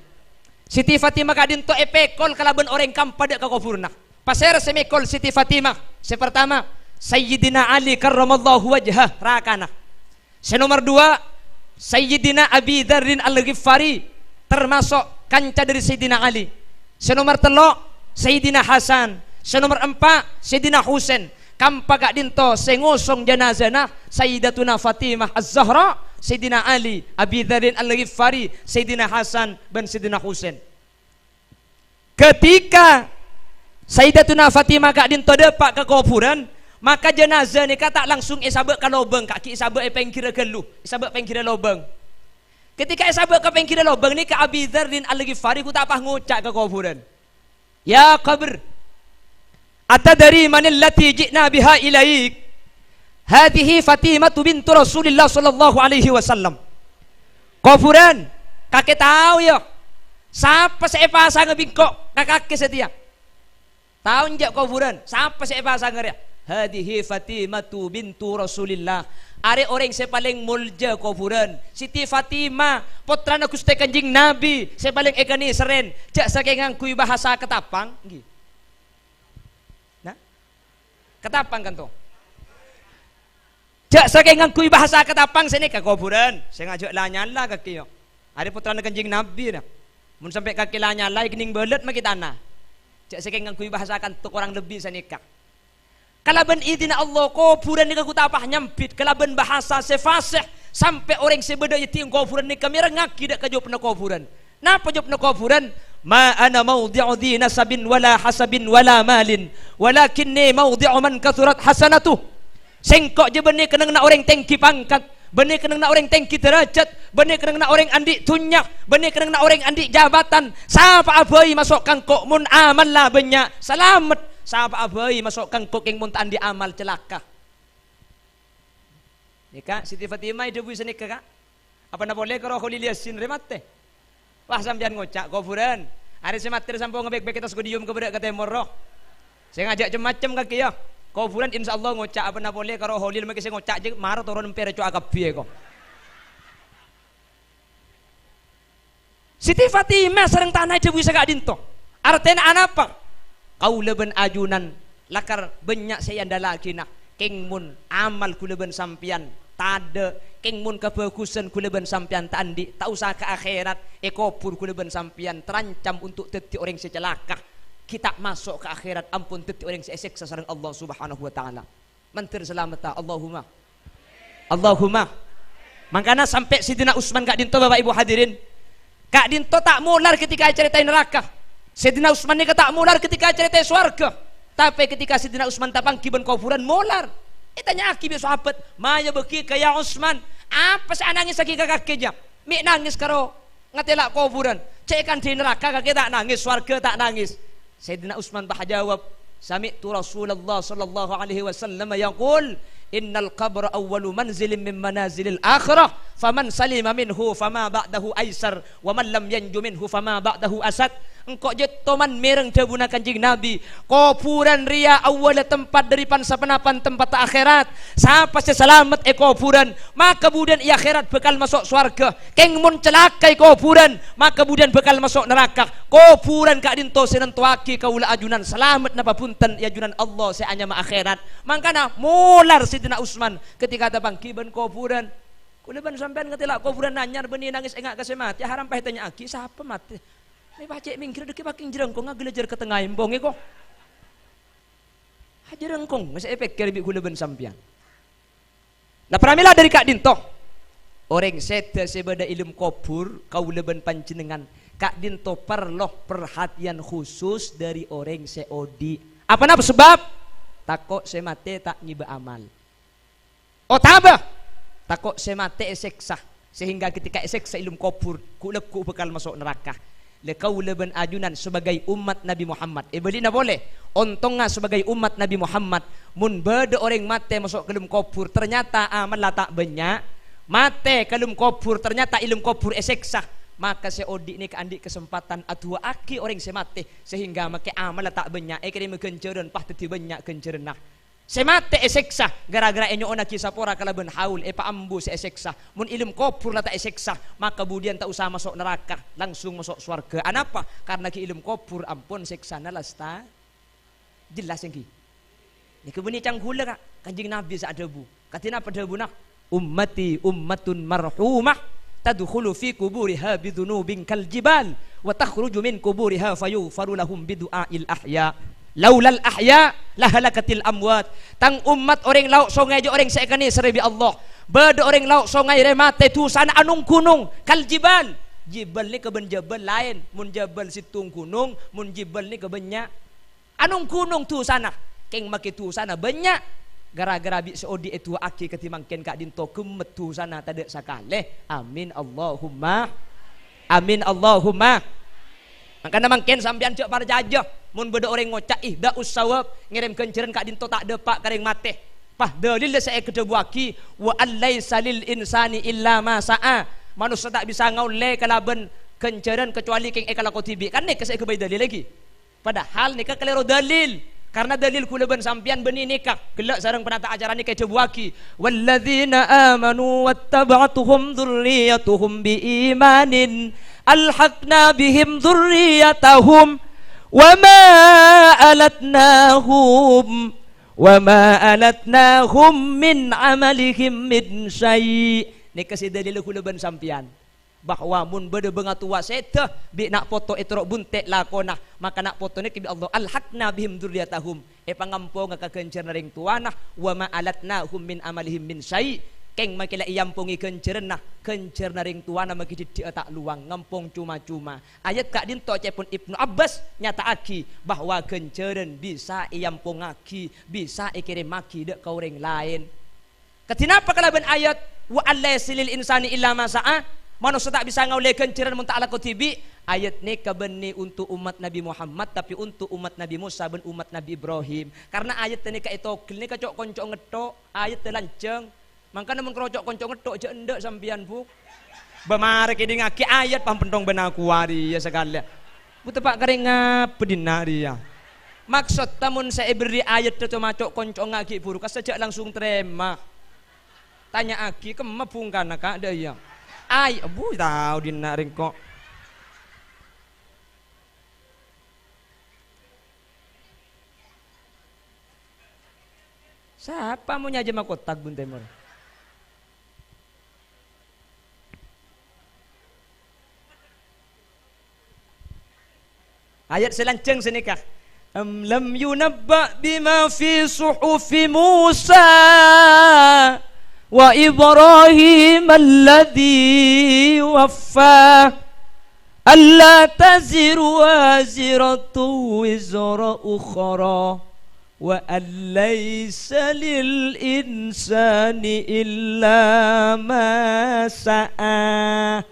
S1: Siti Fatimah kadin to epekol kalaban orang kampada ka kufurna. Pasera semekol Siti Fatimah. Sepertama, Sayyidina Ali karramallahu wajhah rakana. Senomor 2, Sayyidina Abi Dzarrin Al-Ghifari termasuk kanca dari Sayyidina Ali. Senomor 3 Sayyidina Hasan, senomor 4 Sayyidina Husain. Kampa kak dinto sengosong janazana Sayyidatuna Fatimah Az-Zahra, Sayyidina Ali, Abi Dzarrin Al-Ghifari, Sayyidina Hasan dan Sayyidina Husain. Ketika Sayyidatuna Fatimah kak dinto depak ke kuburan, maka jenazah ni kata langsung isabek ke lobeng kaki isabek pengkira geluh, isabek pengkira lobeng. Ketika isabek ke pengkira lobeng ni ke Abi Dzarrin Al-Ghifari ku tak apa ngucak ke kuburan. Ya qabr, atadari manil lati ji'na biha ilaik? Hadhihi Fatimah bintu Rasulillah sallallahu alaihi wasallam. Kuburan, kakek tahu ya. Siapa saya pasang bingkok kakak setia? Tahu njak kuburan? Siapa saya pasang dia? Hadhihi Fatimah bintu Rasulillah. Are orang saya paling mulja kuburan. Siti Fatimah putra Gusti Kanjeng Nabi. Saya paling ekani seren. Jak saking ngangkui bahasa ketapang. Nah, ketapang kan tu. Jak saking ngangkui bahasa ketapang sini ke kuburan. Saya ngajak lah nyala kaki yo. Are putra Kanjeng Nabi dah. Mun sampai kaki lah nyala kening belet maki tanah. Jak saking ngangkui bahasa kan tu orang lebih sanikah. Kalaban idina Allah kuburan ni aku tapah nyampit kalaban bahasa sefasih sampai orang sebeda yati kuburan ni kami ngaki dak kajop na kuburan. Napa jop na kuburan? Ma ana mawdi'u dhi nasabin wala hasabin wala malin walakinni mawdi'u man kathurat hasanatuh. Sengkok je benih kenang na orang tengki pangkat, benih kenang na orang tengki derajat, benih kenang na orang andi tunyak, benih kenang na orang andi jabatan. Sapa abai masuk kangkok mun aman lah banyak selamat. Sapa abai masukkan koking muntaan di amal celaka. Nika Siti Fatimah itu bisa nikah kak. Apa nak boleh kalau Khalil Yasin remate? Wah sampean ngocak kuburan. Hari sematir sampai ngebek-bek kita skudium kepada kata moroh. Saya ngajak macam kaki ya. Kuburan insyaallah ngocak apa nak boleh kalau Khalil maki saya ngocak je marah turun empere cu agak biye kok. Siti Fatimah sareng tanah itu bisa gak dinto. Artinya apa? Kau leben ajunan lakar banyak saya lalaki nak keng mun amal ku leben sampian tade keng mun kebagusan ku leben sampian tandi tak usah ke akhirat ekopur ku leben sampian terancam untuk teti orang secelaka kita masuk ke akhirat ampun teti orang seseksa sareng Allah Subhanahu wa taala. Mentir selamat Allahumma. Allahumma. Makanya sampai Sidina Utsman Kak Dinto Bapak Ibu hadirin. Kak Dinto tak mular ketika ceritain neraka. Sayyidina Utsman ni tak mular ketika cerita swarga. Tapi ketika Sayyidina Utsman tapang kiban kuburan mular. Tanya aki bi sahabat, "Maya beki kaya Utsman? Apa sa nangis lagi kakak jam? Mi nangis karo ngatela kuburan. Cek kan di neraka kakek tak nangis, swarga tak nangis." Sayyidina Utsman bah jawab, "Sami'tu Rasulullah sallallahu alaihi wasallam yaqul, innal qabra awwalu manzilin min manazilil akhirah faman salima minhu fama ba'dahu aisar wa man lam yanju minhu fama ba'dahu asad. Engkau jetoman mereng debuna Kanjeng Nabi, kuburan ria awal tempat dari pansapenapan tempat akhirat. Siapa selamat kuburan, maka kemudian i akhirat bakal masuk surga. Keng mun celakai kuburan, maka kemudian bakal masuk neraka. Kuburan kak dinto senentuaki kaula ajunan selamat napa punten ajunan Allah seanya ma akhirat. Mangkana mular Sidina Utsman ketika ada bangkiban kuburan. Kuleban sampean ngetila kuburan nanyar benih nangis engak kasih mati haram pah tanya aki siapa mati. Ini pacek mingkir deki paking jerengkong ngagelejar ke tengah imbong kok. Jerengkong masih efek kerbi kuleban sampean. Nah pramila dari Kak Dinto. Orang sete sebada ilmu kubur kauleben panjenengan. Kak Dinto perlu perhatian khusus dari orang seodi. Apa napa sebab? Takok semate tak nyiba amal. Oh tabah. Takok semate eseksa sehingga ketika eseksa ilmu kubur kuleku bakal masuk neraka. Lekau leben ajunan sebagai umat Nabi Muhammad. Belina boleh. Ontongnya sebagai umat Nabi Muhammad. Mun beda orang mate masuk ke dalam kubur ternyata amal tak banyak. Mate ke dalam kubur ternyata ilmu kubur eseksa. Maka seodi ni keandik kesempatan atua aki orang semate sehingga make amal tak banyak. Kini mengenceran pah teti banyak kenceran nah. Semate eseksa gara-gara enyo ona kisah pora kalaban haul pa ambu se eseksa mun ilmu kubur la tak eseksa maka kemudian tak usah masuk neraka langsung masuk surga. Anapa? Karena ki ilmu kubur ampun seksana lasta jelas yang ki ni kebeni canggula Kak Kanjeng Nabi sa adabu katina pada bunak ummati ummatun marhumah tadkhulu fi kuburiha bidunubin kal jibal wa takhruju min kuburiha fayughfaru lahum bidu'ail ahya. Laulal ahya lahalakatil amwat. Tang umat orang lauk songai je orang seekani serebi Allah. Beda orang lauk songai remate tu sana anung gunung kal jibal. Jibal ni keben jabal lain. Mun jabal situng gunung, mun jibal ni kebenyak anung gunung tu sana. Keng make tu sana banyak. Gara-gara bi seodi itu aki ketimangken Kak Dinto kemet tu sana tade sakale. Amin Allahumma. Amin Allahumma. Maka namangken sampean cek para jajah. Mun beda orang ngocak da usawab ngirim kenceran Kak Dinto tak depak karing mate. Pah dalil saya kedebuaki wa allaisa lil insani illa ma sa'a. Manusia tak bisa ngaule kalaban kenceran kecuali keng ekala kotibi. Kan nek saya kebai dalil lagi. Padahal nikah kelero dalil. Karena dalil kuleban sampian beni nikah. Gelak sareng penata acara nikah debuaki. Walladzina amanu wattaba'atuhum dzurriyyatuhum biimanin alhaqna bihim dzurriyyatahum وما ألتناهم من عملهم من شيء. Ni kasi dalil kuleban sampian bahwa mun bede bengatua seta bi nak foto etrok buntek lakona maka nak foto ni ki Allah alhaqna bihim dzurriyyatahum pangampo ngakakencer ring tuana wa ma alatnahum min amalihim min syai. Keng makila iyampungi kencer na ring tuana maki di tak luang ngampung cuma-cuma. Ayat Kak Dinto cepun Ibnu Abbas nyata aki bahwa kenceran bisa iyampungaki bisa ikirim maki dek kau ring lain. Ketinapa kalaban ayat wa allaysilil insani illa ma sa'a. Manusia tak bisa ngaulai kenceran mun ta'ala kutibi. Ayat ni kabeni untuk umat Nabi Muhammad tapi untuk umat Nabi Musa dan umat Nabi Ibrahim. Karena ayat ni ka itokil ni kacok konco ngetok ayat telanceng. Mangkana mun krocok konco ngetok je endek sampian bu. Bemare ki ngaki ayat pampentong benaku wari ya sekali. Bu tepak kering ngapedina dia. Maksud tamun saya beri ayat tu macok konco ngaki buru kasejak langsung terima. Tanya aki kemepungkan Kak daya. Ay bu tahu dina ringkok. Siapa mau nyajem kotak Bun Temur? Ayat selanceng senikah. Am lam yunabba bima fi suhufi Musa wa Ibrahim alladhi waffa alla taziru waziratu wizra ukhra wa allaysa lil insani illa ma sa'a.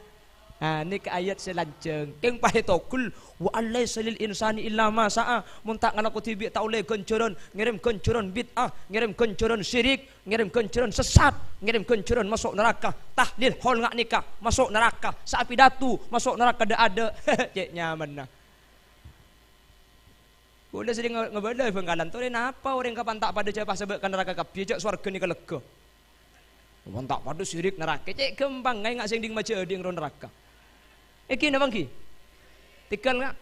S1: Ni ke ayat selanceng. Keng pahe tokul wa alaysa lil insani illa ma sa'a. Mun tak ngalaku tibi tak oleh kencuron, ngirim kencuron bid'ah, ngirim kencuron syirik, ngirim kencuron sesat, ngirim kencuron masuk neraka. Tahlil hol ngak nikah masuk neraka. Sapi datu masuk neraka ada. Cek nyaman nah. Boleh sering ngebeda penggalan tu apa orang kapan tak pada cepat sebutkan neraka kapi cek swarga ni kelega. Kapan tak pada syirik neraka cek kembang ngai ngak sing ding maca ding ron neraka. Iki na bangki. Tikal ngak.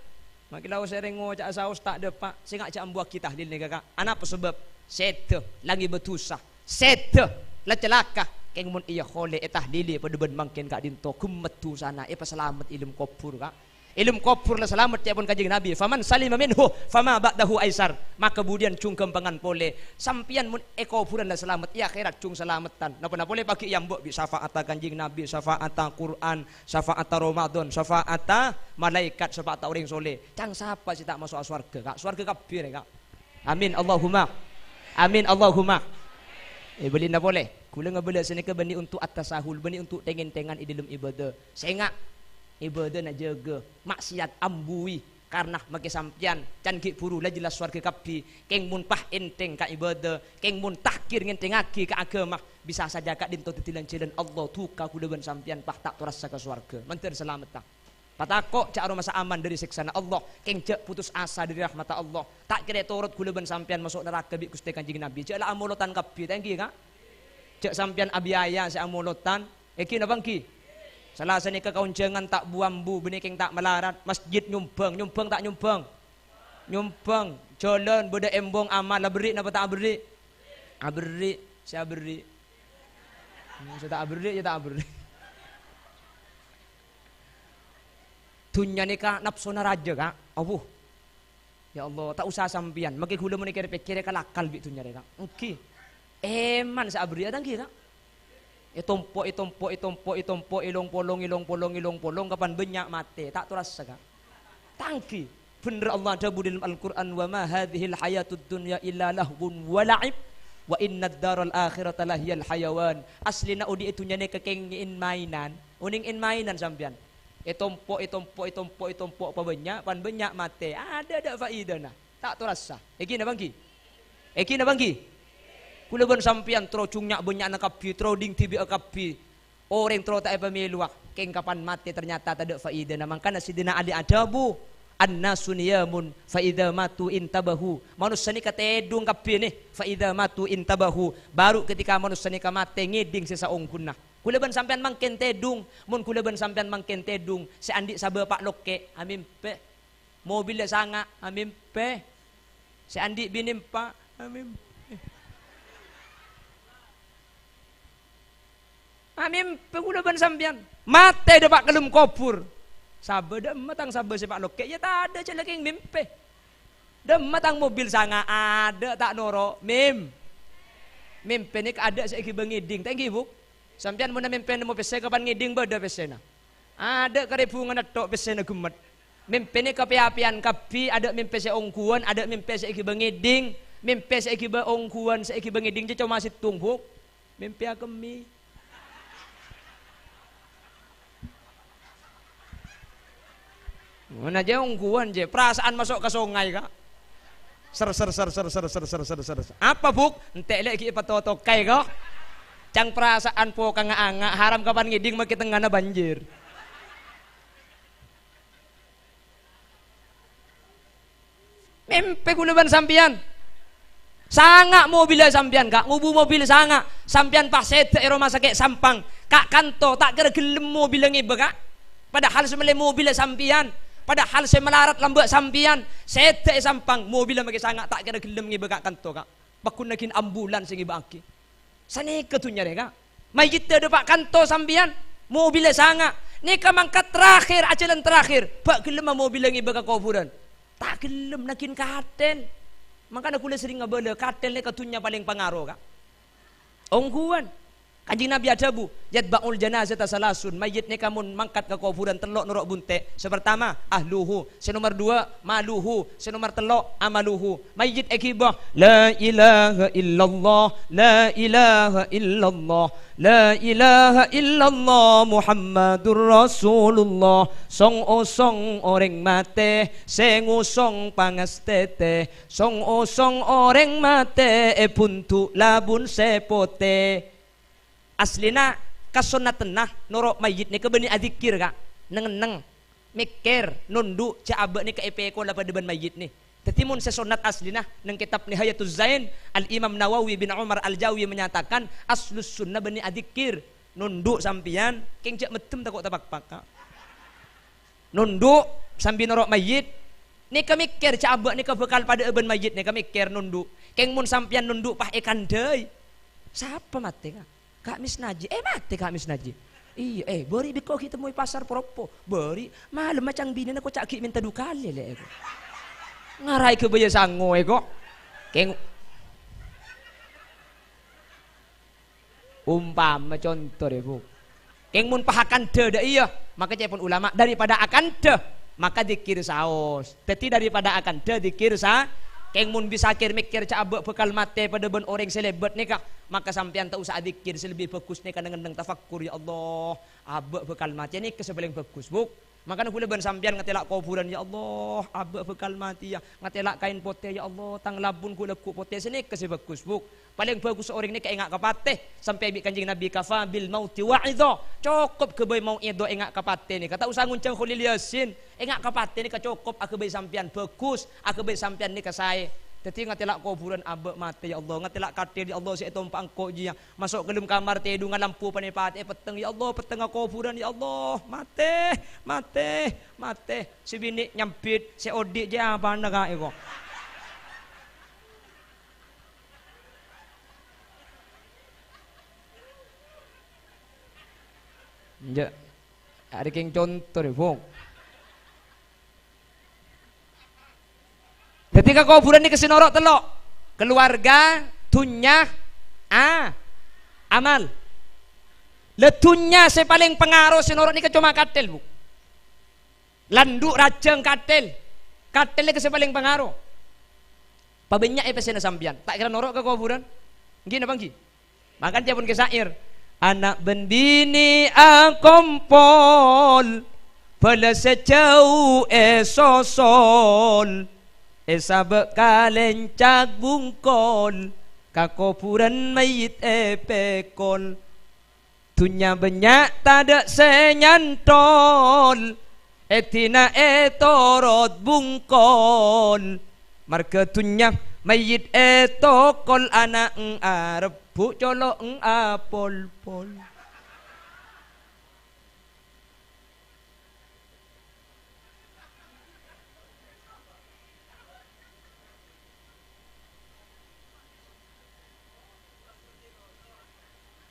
S1: Makilau sering ngocak saus tak ada pak sing ngak cak ambuak kita tahlil ni kakak. Ana apa sebab? Sete lagi betusah. Sete la celaka. Keng mun iya khole tahlili pada ben mangken kak dinto kumetu sana pa selamat ilmu kopur kak. Ilmu kopur lah selamat ya pun kanjeng Nabi. Faman salima minhu fama ba'dahu aisar. Maka kemudian cung kembangan pole. Sampian mun ekopuran lah selamat. Ya akhirat cung selamatan. Napa boleh pakai yang mbok bi syafaat kanjeng Nabi, syafaat Quran, syafaat Ramadan, syafaat malaikat, syafaat orang soleh. Cang siapa sih tak masuk surga kak? Surga kabir kak. Amin Allahumma. Amin Allahumma. Beli na boleh. Kula ngabela sini ke bani untuk at-tasahul, bani untuk tengen-tengan di dalam ibadah. Saya ibadah nak jaga maksiat ambui karena make sampian can ki puru la jelas warga kapi keng mun pah enteng ka ibadah keng mun tahkir ngenteng aki ka agama bisa saja kak dinto titilan celen Allah tuka kuleban sampian pah tak terasa ka swarga menter selamat tak patakok cak masa aman dari siksana Allah keng cak putus asa dari rahmat Allah tak kira turut kuleban sampian masuk neraka bi Gusti Kanjeng Nabi cak la amolotan kapi tangki kak cak sampian abiyaya sa amolotan iki na bangki. Salah sani kekaunjangan tak buambu benikeng tak melarat masjid nyumbang tak nyumbang jalan beda embong amal lah beri napa tak beri beri saya beri saya tak beri dunya ni kak nafsu raja kak abuh ya Allah tak usah sampian maki gula menikir pikir kalakal bi dunya ni kak oke eman saya beri ada kira itompo ilong polong kapan banyak mati tak terasa kak tangki bener Allah ada dalam Al-Quran wa ma hadhil hayatud dunya illa lahwun wa la'ib wa inna ad-daral akhirata lahiyal hayawan asli na udi itu nyane kekengin mainan uning in mainan sampean itompo apa banyak pan banyak mati ada faidana tak terasa iki na bangki kula ban sampian tro cungnya banyak nak kapi tro ding tibi kapi orang tro tak pemiluak keng kapan mati ternyata tak ada faedah namang kana sidina ali adabu annasu niyamun fa idza matu intabahu manusia ni katedung kapi ni fa idza matu intabahu baru ketika manusia ni mati ngiding sesaong kunna kula ban sampean mangken tedung mun kula ban sampean mangken tedung si andi sabe pak loke amin pe mobil sanga amin pe si andi binim pak amin Amin pegulaban sampian mate dapat kelum kopur sabe dem matang sabe sepak loke ya tak ada celeking mimpe dem matang mobil sanga ada tak noro mimpe ni ada saiki bengiding thank you bu sampian mun mimpe mo pese kapan ngiding beda pesena ada karepungan tok pesena gemet mimpe ni kapiapian kapi ada mimpe se ongkuan ada mimpe saiki bengiding mimpe saiki be ongkuan saiki bengiding je masih tungbuk mimpe akemi mana aja ungguan je perasaan masuk ke sungai kak ser apa buk entek lagi patotok kai kok cang perasaan po kang anga haram kapan ngiding maki tengana banjir mimpi kuluban sampian sanga mobil sampian kak ngubu mobil sanga sampian pas sete rumah sakit sampang kak kanto tak kira gelem mobil ngibe kak padahal semele mobil sampian padahal saya melarat lambak sampian sete sampang mobil maki sanga tak kira gelem ngibe kak kanto kak bakun nakin ambulan sing iba aki sani ketunya deh kak mai kita depak kanto sampian mobil sanga ni kamangkat terakhir ajalan terakhir bak gelem mobil ngibe kak kuburan tak gelem nakin katen makanya kula sering ngabele katen ni ketunya paling pengaruh kak ongguan Kanjing Nabi ada bu, yatba'ul janazata salasun, mayit ni kamun mangkat ke kuburan telok nurok bunte. Sepertama ahluhu, senomor dua maluhu, senomor telok amaluhu. Mayit ekibah, la ilaha illallah, la ilaha illallah, la ilaha illallah Muhammadur Rasulullah. Song osong orang mate, seng osong pangastete, song osong orang mate puntu labun sepote. Aslina kasunatan nah norok mayit ni kebeni adikir ka neng mikir nundu ca abe ni ka epeko la pada ban mayit ni tetimun sesonat aslina neng kitab Nihayatuz Zain Al Imam Nawawi bin Umar Al Jawi menyatakan aslus sunnah beni adikir nundu sampian keng cak metem takut tabak-pak nundu sambil norok mayit ni ka mikir ca abe ni ka bekal pada ban mayit ni ka mikir nundu keng mun sampian nundu pah ikan deui siapa mati ka Kak Misnaji, mati Kak Misnaji. Iya, beri biko kita temui pasar propo. Beri, malam macam bini nak kocak minta dukali le. Ngarai ke baya sango ego. Keng umpama contoh deh bu. Keng mun pahakan de iya, maka pun ulama daripada akan de maka dikir saos. Teti daripada akan de dikir sa. Keng mun bisa mikir ca abek bekal mate pada ben orang selebet nih kak maka sampean tak usah adikir selebih bagus nih kan dengan tafakkur ya Allah abek bekal mati nih kesebeling bagus buk maka nak ben sampean ngatelak kuburan ya Allah abek bekal mati ya ngatelak kain pote ya Allah tang labun kula ku pote sini kesih bagus buk paling bagus orang ni kaingat kapate sampai bi kanjing Nabi kafa bil mauti wa'idha cukup ke bay mau ido ingat kapate ni kata usah nguncang Khalil Yasin ingat kapate ni ka cukup aku bay sampean bagus aku bay sampean ni ka sae teti ngatelak kuburan abek mati ya Allah ngatelak katil ya Allah si tompa angko ji masuk ke dalam kamar te dengan lampu panipate peteng ya Allah peteng kuburan ya Allah mate si bini nyampit si odik je apa naga ego ya ada keng contoh deh bung ketika kuburan ni kesinorok telok keluarga dunya amal letunya saya paling pengaruh sinorok ni cuma katil bu landuk rajang katil ni saya paling pengaruh pabenyak pesena sampian tak kira norok ke kuburan gini bang Ji makan dia pun kesair anak bendini akompol pada sejauh esosol Esa bekalencak bungkol kakuburan mayit epekol dunya banyak tada senyantol etina etorot bungkol marga dunya mayit etokol anak arep bu colok apol pol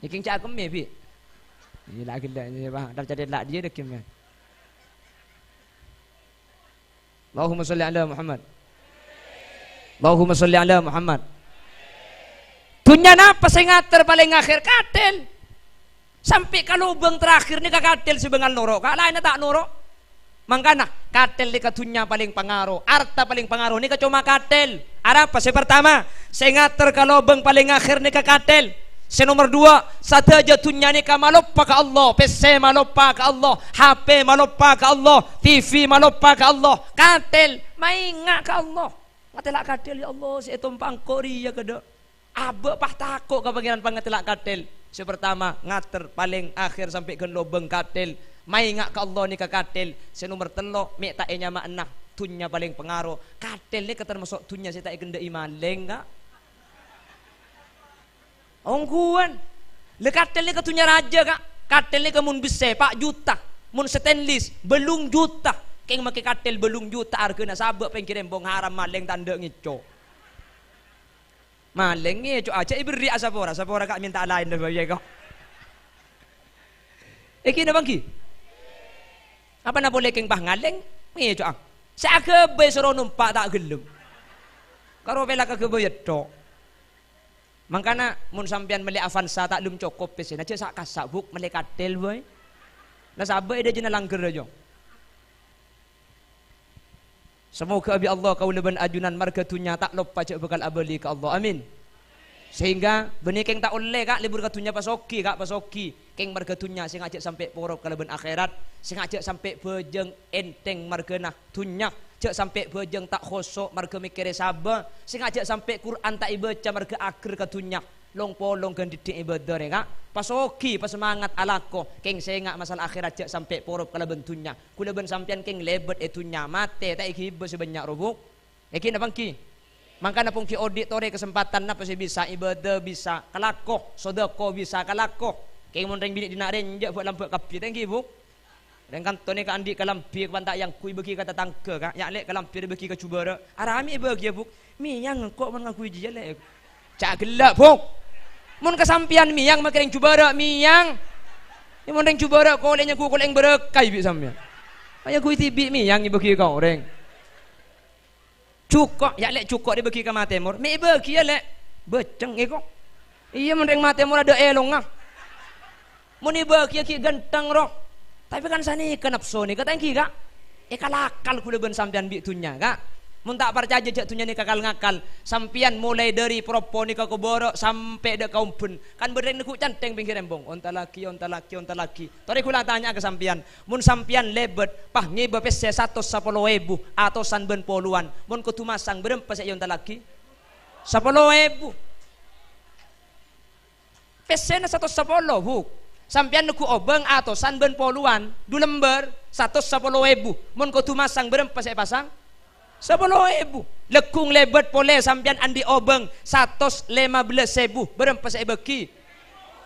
S1: Iking cak kemeh bi. Ini lagi dah ni bah, dah jadi lak dia dah kemeh. Allahumma salli ala Muhammad. Allahumma salli ala Muhammad. Dunia napa sing ngater paling akhir katil. Sampai ka lubang terakhir ni ka katil si bengal norok. Ka lain tak norok. Mangkana katil ni ka dunia paling pengaruh. Arta paling pengaruh ni ka cuma katil. Ada apa? Pertama, sing ngater ka lubang paling akhir ni ka katil. Nomor dua, satu aja dunia ni ka maloppa ka Allah, PC maloppa ka Allah, HP maloppa ka Allah, TV maloppa ka Allah, katil maingat ka Allah. Ngatelak katil ya Allah, si tumpang kori ya kada. Abe pah takut ka pangeran pangatelak katil. Si pertama ngater paling akhir sampai ke lubang katil. Maingat ka Allah ni ka katil. Si nomor telo mek tak enya makna dunia paling pengaruh. Katil ni termasuk dunia si tak kenda imaleng ka. Ongguan, le katil ni katunya raja kak, katil ni kemun bese pak juta, mun stainless belung juta, keng make katil belung juta harga nak sabak pengkirim bong haram maleng tanda ngico, maleng ngico aja iberi asapora kak minta lain dah bayi kau, kena bangki, apa nak boleh keng pah ngaleng ngico saya kebe suruh numpak tak gelem, karo bela kebe yetok. Mangkana mun sampean meli Avanza tak lum cukup pesen aja sak kasak buk meli katel boy. Lah sabe ida jena langger aja. Semoga abi Allah kau leban ajunan margatunya tak lupa cek bekal abali ke Allah. Amin. Sehingga benih keng tak oleh kak libur katunya pasoki kak pasoki keng margatunya sing ajak sampai porop ke leban akhirat, sing ajak sampai bejeng enteng margenah tunya, cek sampai bejeng tak khosok marga mikire sabar, sing ajak sampai Quran tak ibaca marga akhir katunya. Long polong kan didik ibadah ya kak pasoki pasemangat alako keng sengak masalah akhirat cek sampai porop kala bentunya kula ben sampean keng lebet etunya mate tak iki sebanyak robuk iki napa ki mangkana pun ki auditori kesempatan napa sih bisa ibadah bisa kalako sedekah bisa kalako keng mun reng bilik dina renjak buat lampu kapi thank you bu dan kantone ka andi kalampi pantak yang kui bagi kata tangke kak ya lek kalampi bagi ka cubara arami bagi bu mi yang kok men ngaku ji lek cak gelak bu mun kesampian miyang makiring cubara miyang ni mun reng cubara ko lenya ku ko leng berekai bi sampean aya ku tibi miyang ibagi ka oreng cukok ya lek cukok dibagi ka matemur mi bagi ya lek beceng iko iya mun reng matemur ada elong ah mun ibagi ki ganteng ro tapi kan sani ke nafsu ni kata ki kak kalakal kula ben sampean bi tunya kak mun tak percaya jak tunya ni kakal ngakal sampian mulai dari propo ni ka kuboro sampai de kaumpen kan bereng ku canteng pinggir embong onta laki tadi kula tanya ke sampian mun sampian lebet pah ngibe pese 110.000 atau sanben poluan mun kutu masang berempa se onta laki 10.000 pese na 110 bu sampian ku obeng atau sanben poluan du lembar 110.000 mun kutu masang berempa se pasang 10.000 lekung lebet pole sampian andi obeng 115.000 berempa saya beki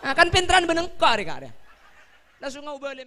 S1: kan pinteran benengkar kak dia langsung ngau boleh